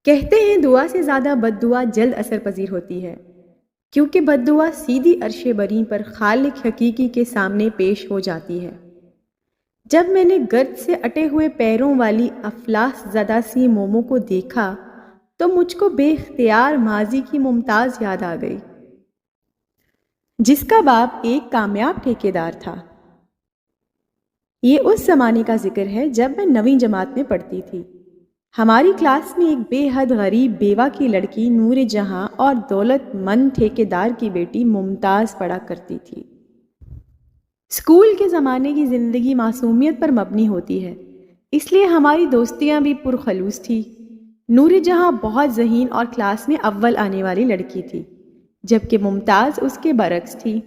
کہتے ہیں دعا سے زیادہ بد دعا جلد اثر پذیر ہوتی ہے، کیونکہ بد دعا سیدھی عرش بری پر خالق حقیقی کے سامنے پیش ہو جاتی ہے۔ جب میں نے گرد سے اٹے ہوئے پیروں والی افلاس زدہ سی مومو کو دیکھا تو مجھ کو بے اختیار ماضی کی ممتاز یاد آ گئی، جس کا باپ ایک کامیاب ٹھیکیدار تھا۔ یہ اس زمانے کا ذکر ہے جب میں 9ویں جماعت میں پڑھتی تھی۔ ہماری کلاس میں ایک بے حد غریب بیوہ کی لڑکی نور جہاں اور دولت مند ٹھیکیدار کی بیٹی ممتاز پڑھا کرتی تھی۔ اسکول کے زمانے کی زندگی معصومیت پر مبنی ہوتی ہے، اس لیے ہماری دوستیاں بھی پرخلوص تھی۔ نور جہاں بہت ذہین اور کلاس میں اول آنے والی لڑکی تھی، جبکہ ممتاز اس کے برعکس تھی۔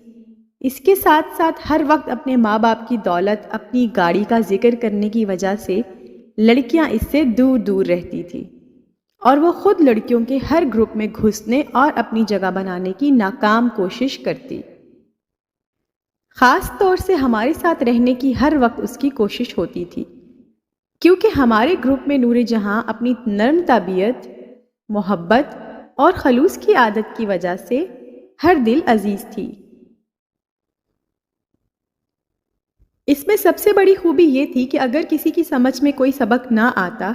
اس کے ساتھ ساتھ ہر وقت اپنے ماں باپ کی دولت، اپنی گاڑی کا ذکر کرنے کی وجہ سے لڑکیاں اس سے دور دور رہتی تھی، اور وہ خود لڑکیوں کے ہر گروپ میں گھسنے اور اپنی جگہ بنانے کی ناکام کوشش کرتی۔ خاص طور سے ہمارے ساتھ رہنے کی ہر وقت اس کی کوشش ہوتی تھی، کیونکہ ہمارے گروپ میں نور جہاں اپنی نرم طبیعت، محبت اور خلوص کی عادت کی وجہ سے ہر دل عزیز تھی۔ اس میں سب سے بڑی خوبی یہ تھی کہ اگر کسی کی سمجھ میں کوئی سبق نہ آتا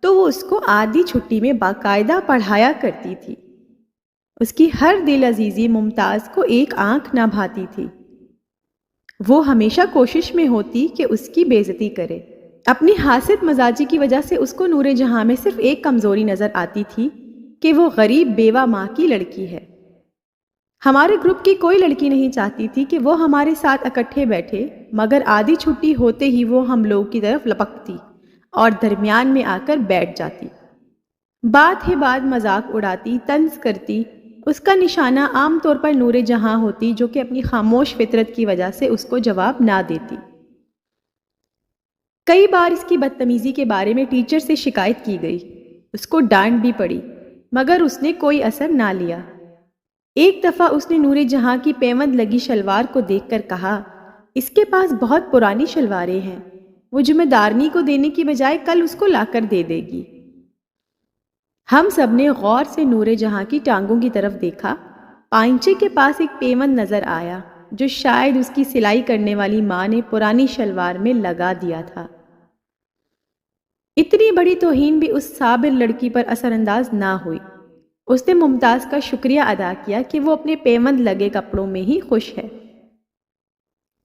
تو وہ اس کو آدھی چھٹی میں باقاعدہ پڑھایا کرتی تھی۔ اس کی ہر دل عزیزی ممتاز کو ایک آنکھ نہ بھاتی تھی۔ وہ ہمیشہ کوشش میں ہوتی کہ اس کی بے عزتی کرے۔ اپنی حاسد مزاجی کی وجہ سے اس کو نور جہاں میں صرف ایک کمزوری نظر آتی تھی کہ وہ غریب بیوہ ماں کی لڑکی ہے۔ ہمارے گروپ کی کوئی لڑکی نہیں چاہتی تھی کہ وہ ہمارے ساتھ اکٹھے بیٹھے، مگر آدھی چھٹی ہوتے ہی وہ ہم لوگوں کی طرف لپکتی اور درمیان میں آ کر بیٹھ جاتی۔ بات ہی بات مذاق اڑاتی، طنز کرتی۔ اس کا نشانہ عام طور پر نور جہاں ہوتی، جو کہ اپنی خاموش فطرت کی وجہ سے اس کو جواب نہ دیتی۔ کئی بار اس کی بدتمیزی کے بارے میں ٹیچر سے شکایت کی گئی، اس کو ڈانٹ بھی پڑی، مگر اس نے کوئی اثر نہ لیا۔ ایک دفعہ اس نے نور جہاں کی پیوند لگی شلوار کو دیکھ کر کہا، اس کے پاس بہت پرانی شلواریں ہیں، وہ ذمہ دارنی کو دینے کی بجائے کل اس کو لا کر دے دے گی۔ ہم سب نے غور سے نور جہاں کی ٹانگوں کی طرف دیکھا۔ پائنچے کے پاس ایک پیوند نظر آیا جو شاید اس کی سلائی کرنے والی ماں نے پرانی شلوار میں لگا دیا تھا۔ اتنی بڑی توہین بھی اس صابر لڑکی پر اثر انداز نہ ہوئی۔ اس نے ممتاز کا شکریہ ادا کیا کہ وہ اپنے پیوند لگے کپڑوں میں ہی خوش ہے۔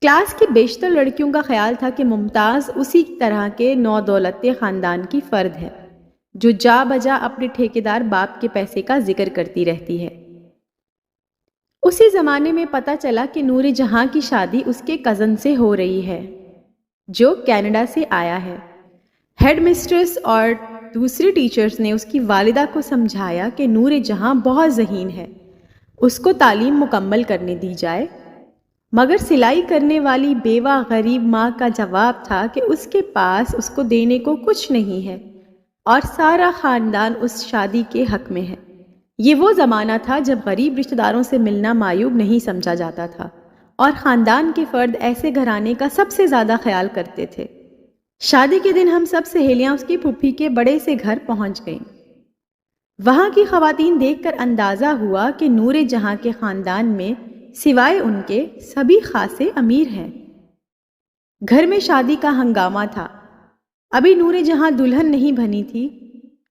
کلاس کی بیشتر لڑکیوں کا خیال تھا کہ ممتاز اسی طرح کے نودولت خاندان کی فرد ہے جو جا بجا اپنے ٹھیکیدار باپ کے پیسے کا ذکر کرتی رہتی ہے۔ اسی زمانے میں پتہ چلا کہ نور جہاں کی شادی اس کے کزن سے ہو رہی ہے جو کینیڈا سے آیا ہے۔ ہیڈ مسٹریس اور دوسری ٹیچرز نے اس کی والدہ کو سمجھایا کہ نور جہاں بہت ذہین ہے، اس کو تعلیم مکمل کرنے دی جائے، مگر سلائی کرنے والی بیوہ غریب ماں کا جواب تھا کہ اس کے پاس اس کو دینے کو کچھ نہیں ہے اور سارا خاندان اس شادی کے حق میں ہے۔ یہ وہ زمانہ تھا جب غریب رشتہ داروں سے ملنا معیوب نہیں سمجھا جاتا تھا اور خاندان کے فرد ایسے گھرانے کا سب سے زیادہ خیال کرتے تھے۔ شادی کے دن ہم سب سہیلیاں اس کی پھوپھی کے بڑے سے گھر پہنچ گئیں۔ وہاں کی خواتین دیکھ کر اندازہ ہوا کہ نور جہاں کے خاندان میں سوائے ان کے سبھی خاصے امیر ہیں۔ گھر میں شادی کا ہنگامہ تھا۔ ابھی نور جہاں دلہن نہیں بنی تھی،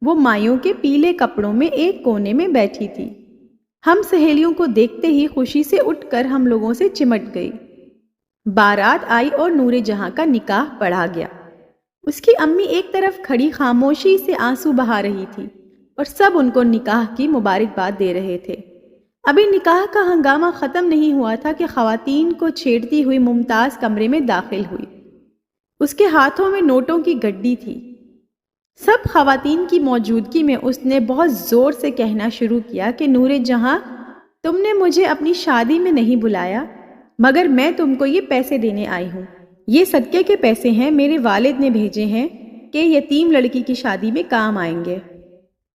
وہ مائیوں کے پیلے کپڑوں میں ایک کونے میں بیٹھی تھی۔ ہم سہیلیوں کو دیکھتے ہی خوشی سے اٹھ کر ہم لوگوں سے چمٹ گئی۔ بارات آئی اور نور جہاں کا نکاح پڑھا گیا۔ اس کی امی ایک طرف کھڑی خاموشی سے آنسو بہا رہی تھی اور سب ان کو نکاح کی مبارکباد دے رہے تھے۔ ابھی نکاح کا ہنگامہ ختم نہیں ہوا تھا کہ خواتین کو چھیڑتی ہوئی ممتاز کمرے میں داخل ہوئی۔ اس کے ہاتھوں میں نوٹوں کی گڈی تھی۔ سب خواتین کی موجودگی میں اس نے بہت زور سے کہنا شروع کیا کہ نور جہاں، تم نے مجھے اپنی شادی میں نہیں بلایا، مگر میں تم کو یہ پیسے دینے آئی ہوں۔ یہ صدقے کے پیسے ہیں، میرے والد نے بھیجے ہیں کہ یتیم لڑکی کی شادی میں کام آئیں گے۔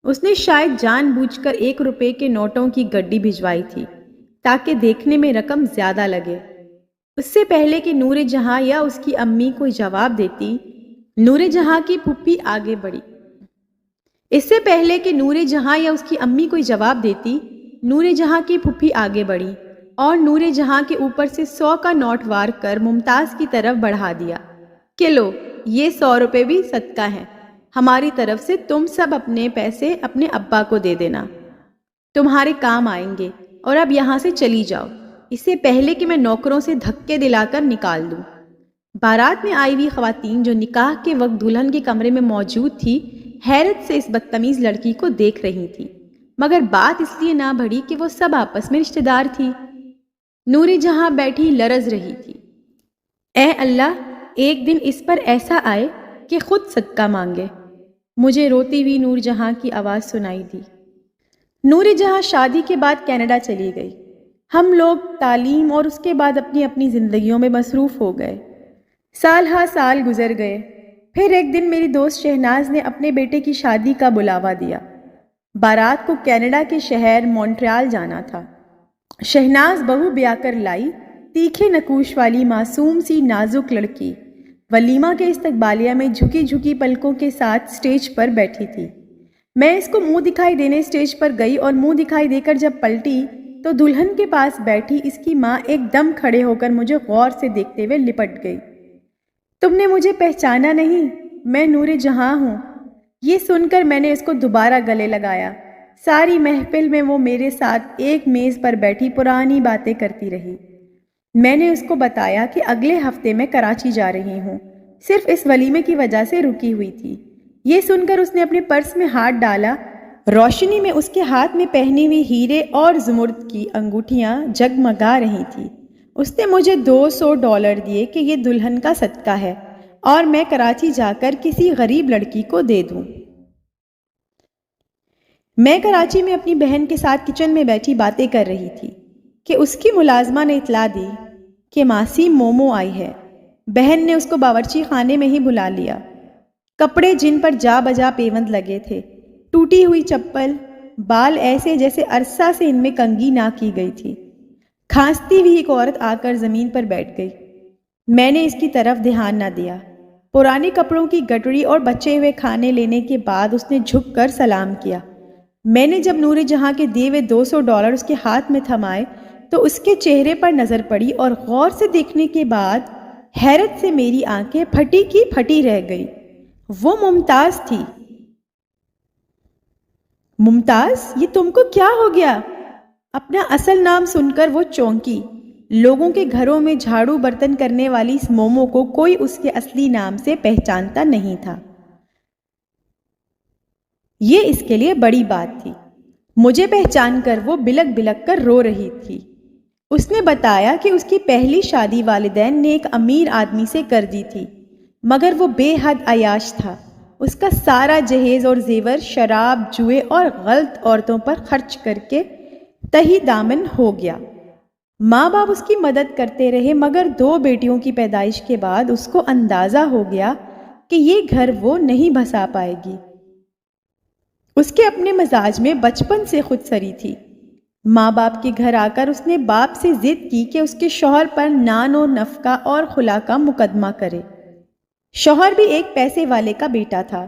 اس نے شاید جان بوجھ کر 1 روپے کے نوٹوں کی گڈی بھجوائی تھی تاکہ دیکھنے میں رقم زیادہ لگے۔ اس سے پہلے کہ نور جہاں یا اس کی امی کوئی جواب دیتی، نور جہاں کی پھوپھی آگے بڑھی۔ اس سے پہلے کہ نور جہاں یا اس کی امی کوئی جواب دیتی، نور جہاں کی پھپھی آگے بڑھی اور نور جہاں کے اوپر سے 100 کا نوٹ وار کر ممتاز کی طرف بڑھا دیا کہ لو، یہ 100 روپے بھی صدقہ ہیں، ہماری طرف سے تم سب اپنے پیسے اپنے ابا کو دے دینا، تمہارے کام آئیں گے، اور اب یہاں سے چلی جاؤ، اس سے پہلے کہ میں نوکروں سے دھکے دلا کر نکال دوں۔ بارات میں آئی ہوئی خواتین جو نکاح کے وقت دلہن کے کمرے میں موجود تھی، حیرت سے اس بدتمیز لڑکی کو دیکھ رہی تھی، مگر بات اس لیے نہ بڑھی کہ وہ سب آپس میں رشتہ دار تھی۔ نور جہاں بیٹھی لرز رہی تھی۔ اے اللہ، ایک دن اس پر ایسا آئے کہ خود صدقہ مانگے، مجھے روتی ہوئی نور جہاں کی آواز سنائی دی۔ نور جہاں شادی کے بعد کینیڈا چلی گئی۔ ہم لوگ تعلیم اور اس کے بعد اپنی اپنی زندگیوں میں مصروف ہو گئے۔ سال ہا سال گزر گئے۔ پھر ایک دن میری دوست شہناز نے اپنے بیٹے کی شادی کا بلاوا دیا۔ بارات کو کینیڈا کے شہر مونٹریال جانا تھا۔ شہناز بہو بیاہ کر لائی، تیکھے نکوش والی معصوم سی نازک لڑکی ولیمہ کے استقبالیہ میں جھکی جھکی پلکوں کے ساتھ سٹیج پر بیٹھی تھی۔ میں اس کو منہ دکھائی دینے سٹیج پر گئی اور منہ دکھائی دے کر جب پلٹی تو دلہن کے پاس بیٹھی اس کی ماں ایک دم کھڑے ہو کر مجھے غور سے دیکھتے ہوئے لپٹ گئی۔ تم نے مجھے پہچانا نہیں؟ میں نور جہاں ہوں۔ یہ سن کر میں نے اس کو دوبارہ گلے لگایا۔ ساری محفل میں وہ میرے ساتھ ایک میز پر بیٹھی پرانی باتیں کرتی رہی۔ میں نے اس کو بتایا کہ اگلے ہفتے میں کراچی جا رہی ہوں، صرف اس ولیمے کی وجہ سے رکی ہوئی تھی۔ یہ سن کر اس نے اپنے پرس میں ہاتھ ڈالا۔ روشنی میں اس کے ہاتھ میں پہنی ہوئی ہیرے اور زمرد کی انگوٹھیاں جگمگا رہی تھیں۔ اس نے مجھے $200 دیے کہ یہ دلہن کا صدقہ ہے اور میں کراچی جا کر کسی غریب لڑکی کو دے دوں۔ میں کراچی میں اپنی بہن کے ساتھ کچن میں بیٹھی باتیں کر رہی تھی کہ اس کی ملازمہ نے اطلاع دی کہ ماسی مومو آئی ہے۔ بہن نے اس کو باورچی خانے میں ہی بلا لیا۔ کپڑے جن پر جا بجا پیوند لگے تھے، ٹوٹی ہوئی چپل، بال ایسے جیسے عرصہ سے ان میں کنگھی نہ کی گئی تھی۔ کھانستی ہوئی ایک عورت آ کر زمین پر بیٹھ گئی۔ میں نے اس کی طرف دھیان نہ دیا۔ پرانے کپڑوں کی گٹڑی اور بچے ہوئے کھانے لینے کے بعد اس نے جھک کر سلام کیا۔ میں نے جب نور جہاں کے دیے ہوئے $200 اس کے ہاتھ میں تھمائے تو اس کے چہرے پر نظر پڑی اور غور سے دیکھنے کے بعد حیرت سے میری آنکھیں پھٹی کی پھٹی رہ گئی۔ وہ ممتاز تھی۔ ممتاز، یہ تم کو کیا ہو گیا؟ اپنا اصل نام سن کر وہ چونکی۔ لوگوں کے گھروں میں جھاڑو برتن کرنے والی اس مومو کو کوئی اس کے اصلی نام سے پہچانتا نہیں تھا۔ یہ اس کے لیے بڑی بات تھی۔ مجھے پہچان کر وہ بلک بلک کر رو رہی تھی۔ اس نے بتایا کہ اس کی پہلی شادی والدین نے ایک امیر آدمی سے کر دی تھی، مگر وہ بے حد عیاش تھا۔ اس کا سارا جہیز اور زیور شراب، جوئے اور غلط عورتوں پر خرچ کر کے تہی دامن ہو گیا۔ ماں باپ اس کی مدد کرتے رہے، مگر 2 بیٹیوں کی پیدائش کے بعد اس کو اندازہ ہو گیا کہ یہ گھر وہ نہیں بسا پائے گی۔ اس کے اپنے مزاج میں بچپن سے خود سری تھی۔ ماں باپ کے گھر آ کر اس نے باپ سے ضد کی کہ اس کے شوہر پر نان و نفقہ اور خلا کا مقدمہ کرے۔ شوہر بھی ایک پیسے والے کا بیٹا تھا۔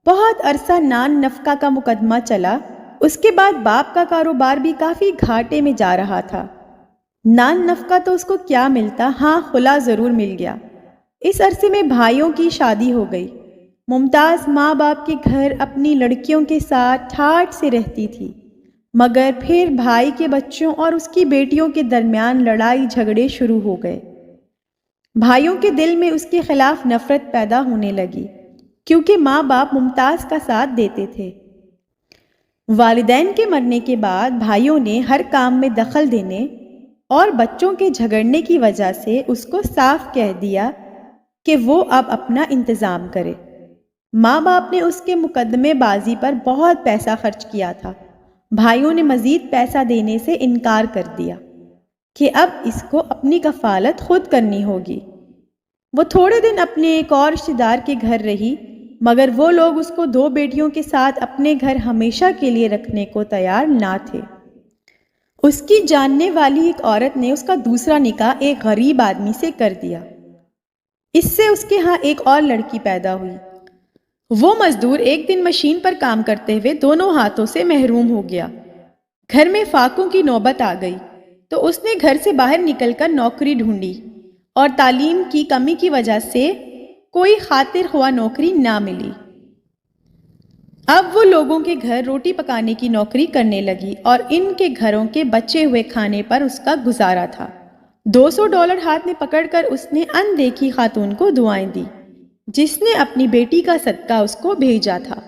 بہت عرصہ نان نفقہ کا مقدمہ چلا۔ اس کے بعد باپ کا کاروبار بھی کافی گھاٹے میں جا رہا تھا۔ نان نفقہ تو اس کو کیا ملتا، ہاں خلا ضرور مل گیا۔ اس عرصے میں بھائیوں کی شادی ہو گئی۔ ممتاز ماں باپ کے گھر اپنی لڑکیوں کے ساتھ ٹھاٹھ سے رہتی تھی، مگر پھر بھائی کے بچوں اور اس کی بیٹیوں کے درمیان لڑائی جھگڑے شروع ہو گئے۔ بھائیوں کے دل میں اس کے خلاف نفرت پیدا ہونے لگی، کیونکہ ماں باپ ممتاز کا ساتھ دیتے تھے۔ والدین کے مرنے کے بعد بھائیوں نے ہر کام میں دخل دینے اور بچوں کے جھگڑنے کی وجہ سے اس کو صاف کہہ دیا کہ وہ اب اپنا انتظام کرے۔ ماں باپ نے اس کے مقدمے بازی پر بہت پیسہ خرچ کیا تھا۔ بھائیوں نے مزید پیسہ دینے سے انکار کر دیا کہ اب اس کو اپنی کفالت خود کرنی ہوگی۔ وہ تھوڑے دن اپنے ایک اور رشتہ دار کے گھر رہی، مگر وہ لوگ اس کو 2 بیٹیوں کے ساتھ اپنے گھر ہمیشہ کے لیے رکھنے کو تیار نہ تھے۔ اس کی جاننے والی ایک عورت نے اس کا دوسرا نکاح ایک غریب آدمی سے کر دیا۔ اس سے اس کے ہاں ایک اور لڑکی پیدا ہوئی۔ وہ مزدور ایک دن مشین پر کام کرتے ہوئے دونوں ہاتھوں سے محروم ہو گیا۔ گھر میں فاقوں کی نوبت آ گئی تو اس نے گھر سے باہر نکل کر نوکری ڈھونڈی اور تعلیم کی کمی کی وجہ سے کوئی خاطر خواہ نوکری نہ ملی۔ اب وہ لوگوں کے گھر روٹی پکانے کی نوکری کرنے لگی اور ان کے گھروں کے بچے ہوئے کھانے پر اس کا گزارا تھا۔ $200 ہاتھ میں پکڑ کر اس نے ان دیکھی خاتون کو دعائیں دی جس نے اپنی بیٹی کا صدقہ اس کو بھیجا تھا۔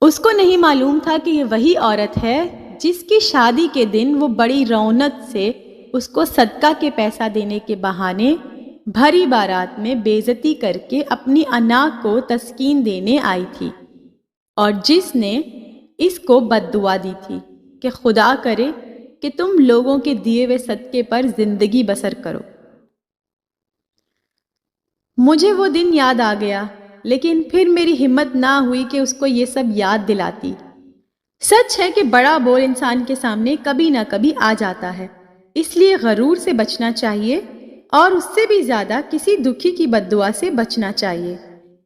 اس کو نہیں معلوم تھا کہ یہ وہی عورت ہے جس کی شادی کے دن وہ بڑی رونق سے اس کو صدقہ کے پیسہ دینے کے بہانے بھری بارات میں بے عزتی کر کے اپنی انا کو تسکین دینے آئی تھی، اور جس نے اس کو بد دعا دی تھی کہ خدا کرے کہ تم لوگوں کے دیے ہوئے صدقے پر زندگی بسر کرو۔ مجھے وہ دن یاد آ گیا، لیکن پھر میری ہمت نہ ہوئی کہ اس کو یہ سب یاد دلاتی۔ سچ ہے کہ بڑا بول انسان کے سامنے کبھی نہ کبھی آ جاتا ہے، اس لیے غرور سے بچنا چاہیے اور اس سے بھی زیادہ کسی دکھی کی بد دعا سے بچنا چاہیے،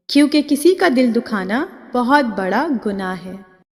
کیونکہ کسی کا دل دکھانا بہت بڑا گناہ ہے۔